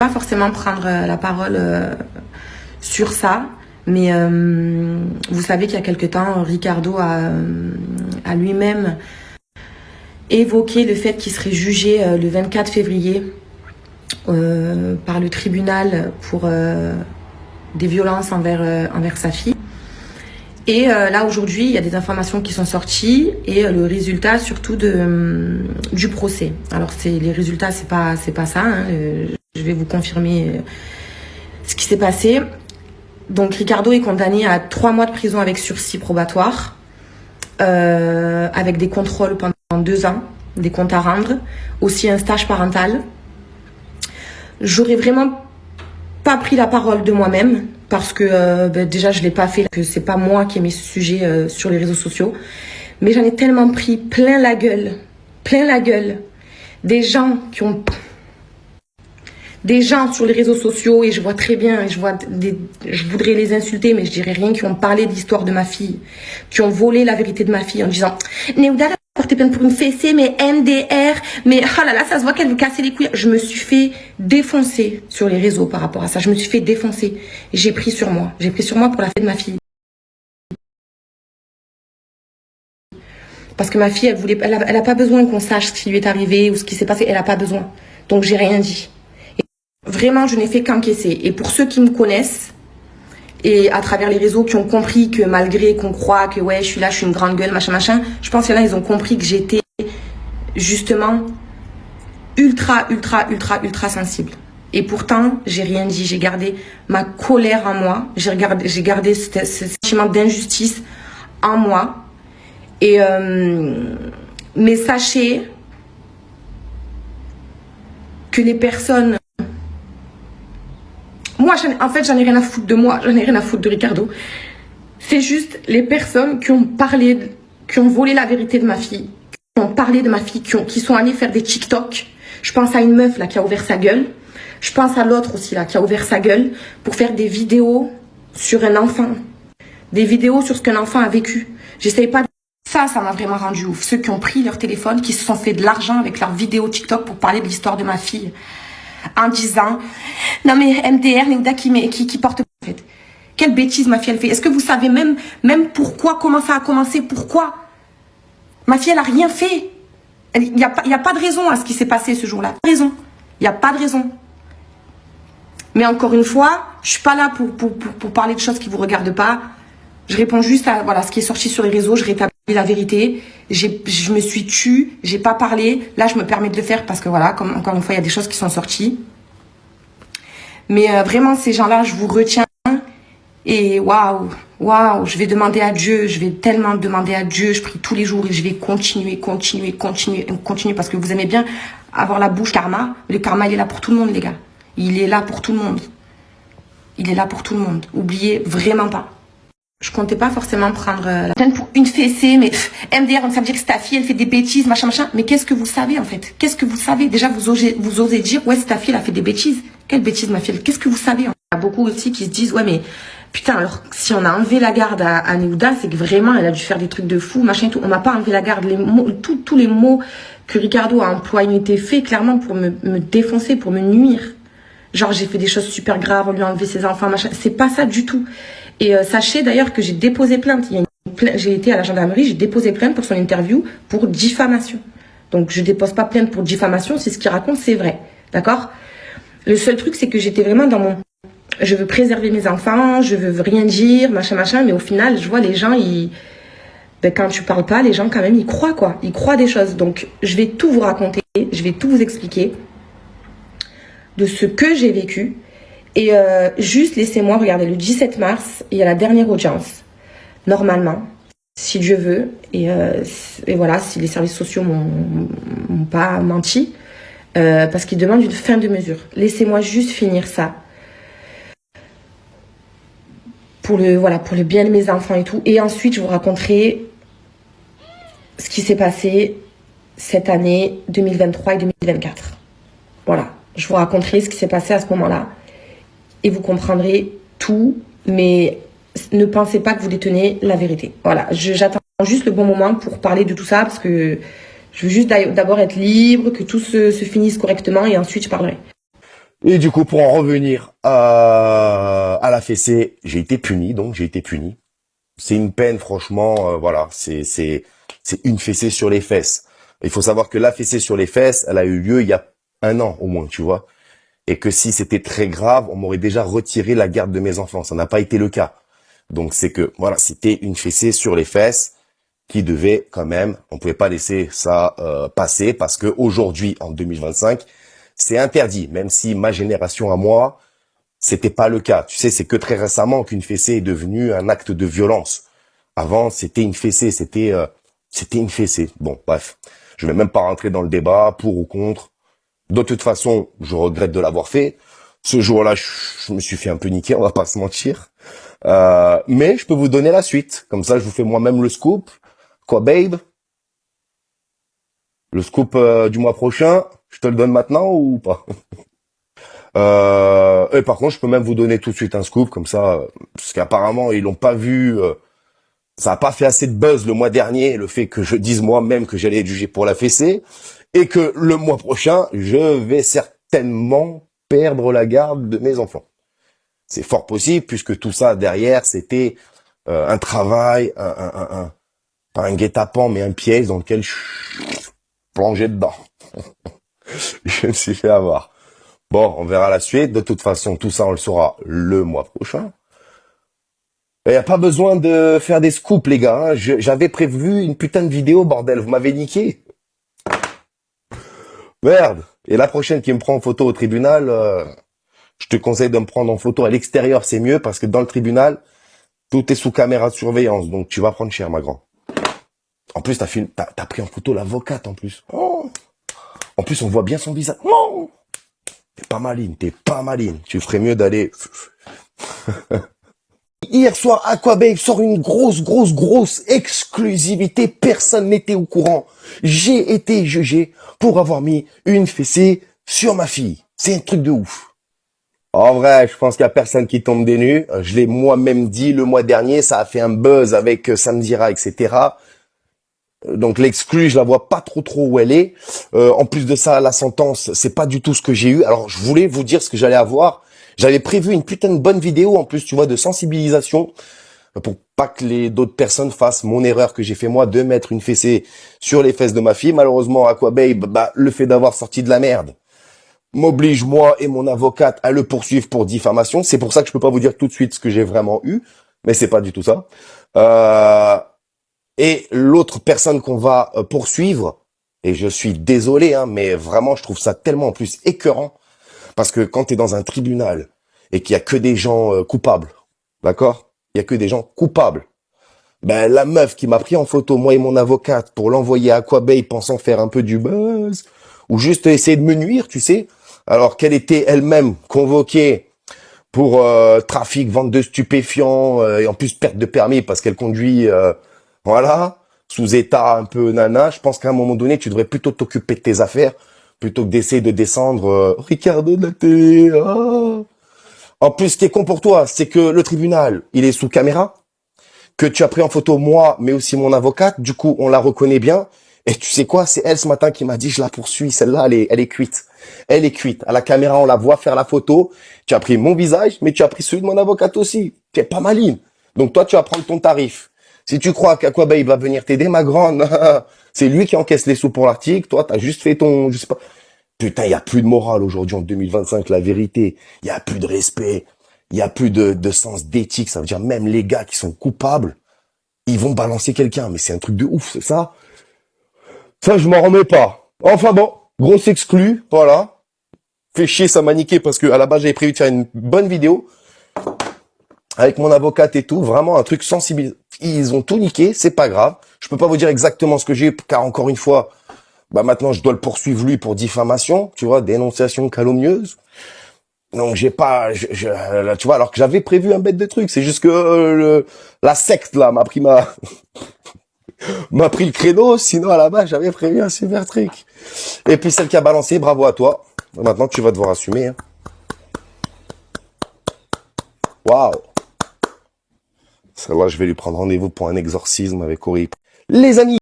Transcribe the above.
Pas forcément prendre la parole sur ça, mais vous savez qu'il y a quelque temps, Ricardo a lui-même évoqué le fait qu'il serait jugé le 24 février par le tribunal pour des violences envers sa fille. Et là aujourd'hui, il y a des informations qui sont sorties et le résultat surtout du procès. Alors les résultats, c'est pas ça. Hein, je vais vous confirmer ce qui s'est passé. Donc Ricardo est condamné à 3 mois de prison avec sursis probatoire, avec des contrôles pendant 2 ans, des comptes à rendre, aussi un stage parental. J'aurais vraiment pas pris la parole de moi-même parce que déjà je l'ai pas fait, que c'est pas moi qui ai mis ce sujet sur les réseaux sociaux, mais j'en ai tellement pris plein la gueule, des gens sur les réseaux sociaux, et je vois très bien, je voudrais les insulter, mais je dirais rien, qui ont parlé de l'histoire de ma fille, qui ont volé la vérité de ma fille en disant Néouda a porté plainte pour une fessée, mais MDR, mais oh là là, ça se voit qu'elle veut casser les couilles. Je me suis fait défoncer sur les réseaux par rapport à ça, je me suis fait défoncer. J'ai pris sur moi pour la fête de ma fille. Parce que ma fille, elle a pas besoin qu'on sache ce qui lui est arrivé ou ce qui s'est passé, elle a pas besoin. Donc j'ai rien dit. Vraiment, je n'ai fait qu'encaisser. Et pour ceux qui me connaissent, et à travers les réseaux, qui ont compris que malgré qu'on croit que ouais, je suis là, je suis une grande gueule, machin, je pense que là, ils ont compris que j'étais justement ultra sensible. Et pourtant, j'ai rien dit. J'ai gardé ma colère en moi. J'ai gardé ce sentiment d'injustice en moi. Et mais sachez que les personnes... Moi, en fait, j'en ai rien à foutre de moi, j'en ai rien à foutre de Ricardo. C'est juste les personnes qui ont parlé, qui ont volé la vérité de ma fille, qui ont parlé de ma fille, qui sont allées faire des TikTok. Je pense à une meuf là qui a ouvert sa gueule. Je pense à l'autre aussi là qui a ouvert sa gueule pour faire des vidéos sur un enfant. Des vidéos sur ce qu'un enfant a vécu. J'essaye pas de... Ça m'a vraiment rendu ouf. Ceux qui ont pris leur téléphone, qui se sont fait de l'argent avec leurs vidéos TikTok pour parler de l'histoire de ma fille. En disant non mais MDR, Néouda qui porte en fait. Quelle bêtise ma fille elle fait. Est-ce que vous savez même pourquoi, comment ça a commencé, pourquoi? Ma fille elle a rien fait. Il n'y a pas de raison à ce qui s'est passé ce jour-là. Il n'y a pas de raison. Mais encore une fois, je suis pas là pour parler de choses qui vous regardent pas. Je réponds juste à voilà, ce qui est sorti sur les réseaux, je rétablis la vérité. Je me suis tue, j'ai pas parlé. Là, je me permets de le faire parce que voilà, comme encore une fois, il y a des choses qui sont sorties. Mais vraiment, ces gens-là, je vous retiens. Et waouh, je vais demander à Dieu, je vais tellement demander à Dieu. Je prie tous les jours et je vais continuer parce que vous aimez bien avoir la bouche karma. Le karma, il est là pour tout le monde, les gars. Il est là pour tout le monde. Oubliez vraiment pas. Je comptais pas forcément prendre la peine pour une fessée, mais MDR, ça veut dire que ta fille, elle fait des bêtises, machin. Mais qu'est-ce que vous savez, en fait? Qu'est-ce que vous savez? Déjà, vous osez dire, ouais, c'est ta fille, elle a fait des bêtises. Quelle bêtise, ma fille? Qu'est-ce que vous savez? Il y a beaucoup aussi qui se disent, ouais, mais putain, alors, si on a enlevé la garde à Néouda, c'est que vraiment, elle a dû faire des trucs de fou, machin et tout. On m'a pas enlevé la garde. Tous les mots que Ricardo a employés ont été faits clairement pour me défoncer, pour me nuire. Genre, j'ai fait des choses super graves, on lui a enlevé ses enfants, machin. C'est pas ça du tout. Et sachez d'ailleurs que j'ai déposé plainte. J'ai été à la gendarmerie, j'ai déposé plainte pour son interview pour diffamation. Donc je dépose pas plainte pour diffamation, si ce qu'il raconte c'est vrai. D'accord? Le seul truc c'est que j'étais vraiment dans mon... Je veux préserver mes enfants, je veux rien dire, machin, mais au final, je vois les gens, quand tu parles pas, les gens quand même, ils croient quoi. Ils croient des choses. Donc je vais tout vous raconter, je vais tout vous expliquer de ce que j'ai vécu. Et juste laissez-moi regarder, le 17 mars, il y a la dernière audience, normalement, si Dieu veut, et voilà, si les services sociaux m'ont pas menti, parce qu'ils demandent une fin de mesure. Laissez-moi juste finir ça, pour le bien de mes enfants et tout, et ensuite je vous raconterai ce qui s'est passé cette année 2023 et 2024. Voilà, je vous raconterai ce qui s'est passé à ce moment-là. Et vous comprendrez tout, mais ne pensez pas que vous détenez la vérité. Voilà, j'attends juste le bon moment pour parler de tout ça, parce que je veux juste d'abord être libre, que tout se finisse correctement, et ensuite je parlerai. Et du coup, pour en revenir à la fessée, j'ai été puni, donc j'ai été puni. C'est une peine, franchement, voilà, c'est une fessée sur les fesses. Il faut savoir que la fessée sur les fesses, elle a eu lieu il y a un an au moins, tu vois. Et que si c'était très grave, on m'aurait déjà retiré la garde de mes enfants. Ça n'a pas été le cas. Donc c'est que, voilà, c'était une fessée sur les fesses qui devait quand même, on pouvait pas laisser ça passer parce que aujourd'hui, en 2025, c'est interdit. Même si ma génération à moi, c'était pas le cas. Tu sais, c'est que très récemment qu'une fessée est devenue un acte de violence. Avant, c'était une fessée, c'était une fessée. Bon, bref, je vais même pas rentrer dans le débat pour ou contre. De toute façon, je regrette de l'avoir fait. Ce jour-là, je me suis fait un peu niquer, on va pas se mentir. Mais je peux vous donner la suite. Comme ça, je vous fais moi-même le scoop. Quoi, babe? Le scoop du mois prochain, je te le donne maintenant ou pas? Et par contre, je peux même vous donner tout de suite un scoop, comme ça, parce qu'apparemment, ils l'ont pas vu. Ça a pas fait assez de buzz le mois dernier, le fait que je dise moi-même que j'allais être jugé pour la fessée, et que le mois prochain, je vais certainement perdre la garde de mes enfants. C'est fort possible, puisque tout ça derrière, c'était un travail, pas un guet-apens, mais un piège dans lequel je plongeais dedans. Je me suis fait avoir. Bon, on verra la suite. De toute façon, tout ça, on le saura le mois prochain. Il n'y a pas besoin de faire des scoops, les gars. Hein. J'avais prévu une putain de vidéo, bordel. Vous m'avez niqué. Merde. Et la prochaine qui me prend en photo au tribunal, je te conseille de me prendre en photo à l'extérieur, c'est mieux, parce que dans le tribunal, tout est sous caméra de surveillance. Donc, tu vas prendre cher, ma grand. En plus, t'as pris en photo l'avocate, en plus. Oh. En plus, on voit bien son visage. Oh. T'es pas maline, t'es pas maline. Tu ferais mieux d'aller... Hier soir, Aquababe sort une grosse exclusivité. Personne n'était au courant. J'ai été jugé pour avoir mis une fessée sur ma fille. C'est un truc de ouf. En vrai, je pense qu'il y a personne qui tombe des nues. Je l'ai moi-même dit le mois dernier. Ça a fait un buzz avec Samdira, etc. Donc l'exclus, je la vois pas trop où elle est. En plus de ça, la sentence, c'est pas du tout ce que j'ai eu. Alors je voulais vous dire ce que j'allais avoir. J'avais prévu une putain de bonne vidéo en plus, tu vois, de sensibilisation pour pas que les d'autres personnes fassent mon erreur que j'ai fait moi de mettre une fessée sur les fesses de ma fille. Malheureusement, Aquababe, bah le fait d'avoir sorti de la merde m'oblige moi et mon avocate à le poursuivre pour diffamation. C'est pour ça que je peux pas vous dire tout de suite ce que j'ai vraiment eu, mais c'est pas du tout ça. Et l'autre personne qu'on va poursuivre, et je suis désolé, hein, mais vraiment, je trouve ça tellement en plus écœurant, parce que quand tu es dans un tribunal et qu'il y a que des gens coupables, d'accord? Il y a que des gens coupables. Ben la meuf qui m'a pris en photo, moi et mon avocate, pour l'envoyer à Aquababe pensant faire un peu du buzz, ou juste essayer de me nuire, tu sais, alors qu'elle était elle-même convoquée pour trafic, vente de stupéfiants, et en plus perte de permis parce qu'elle conduit... voilà, sous état un peu nana, je pense qu'à un moment donné, tu devrais plutôt t'occuper de tes affaires, plutôt que d'essayer de descendre Ricardo de la télé. Ah. En plus, ce qui est con pour toi, c'est que le tribunal, il est sous caméra, que tu as pris en photo moi, mais aussi mon avocate, du coup, on la reconnaît bien. Et tu sais quoi, c'est elle ce matin qui m'a dit, je la poursuis, celle-là, elle est cuite. Elle est cuite. À la caméra, on la voit faire la photo. Tu as pris mon visage, mais tu as pris celui de mon avocate aussi. Tu es pas maline. Donc toi, tu vas prendre ton tarif. Si tu crois qu'Aquababe va venir t'aider, ma grande, c'est lui qui encaisse les sous pour l'article. Toi, t'as juste fait ton, je sais pas. Putain, il y a plus de morale aujourd'hui en 2025, la vérité. Il y a plus de respect. Il y a plus de sens d'éthique. Ça veut dire même les gars qui sont coupables, ils vont balancer quelqu'un. Mais c'est un truc de ouf, c'est ça. Ça, je m'en remets pas. Enfin bon, grosse exclu, voilà. Fait chier, ça m'a niqué parce que à la base j'avais prévu de faire une bonne vidéo avec mon avocate et tout, vraiment un truc sensible. Ils ont tout niqué, c'est pas grave. Je peux pas vous dire exactement ce que j'ai, car encore une fois, bah maintenant je dois le poursuivre lui pour diffamation, tu vois, dénonciation calomnieuse. Donc j'ai pas, là, tu vois, alors que j'avais prévu un bête de truc. C'est juste que la secte là m'a pris m'a pris le créneau. Sinon à la base j'avais prévu un super truc. Et puis celle qui a balancé, bravo à toi. Maintenant tu vas devoir assumer. Hein. Waouh. Celle-là, je vais lui prendre rendez-vous pour un exorcisme avec Corey. Les amis.